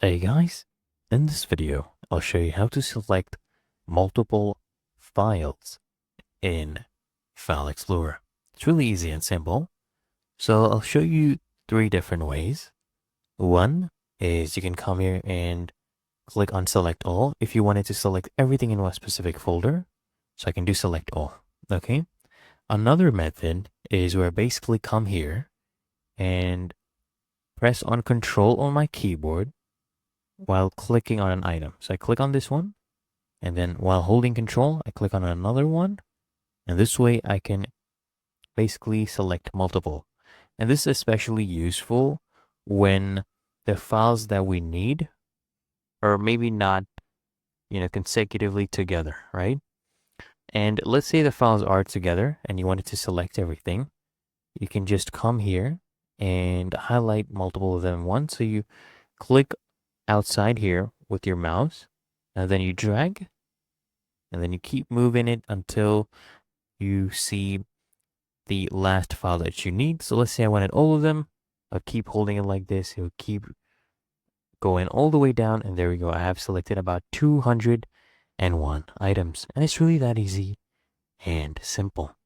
Hey guys, in this video, I'll show you how to select multiple files in File Explorer. It's really easy and simple. So I'll show you three different ways. One is you can come here and click on Select All if you wanted to select everything in one specific folder. So I can do Select All, okay? Another method is where I basically come here and press on Ctrl on my keyboard while clicking on an item. So I click on this one, and then while holding Control, I click on another one, and this way I can basically select multiple. And this is especially useful when the files that we need are maybe not, consecutively together, right? And let's say the files are together and you wanted to select everything. You can just come here and highlight multiple of them once. So you click outside here with your mouse, and then you drag, and then you keep moving it until you see the last file that you need. So let's say I wanted all of them. I'll keep holding it like this. It will keep going all the way down, and there we go. I have selected about 201 items, and it's really that easy and simple.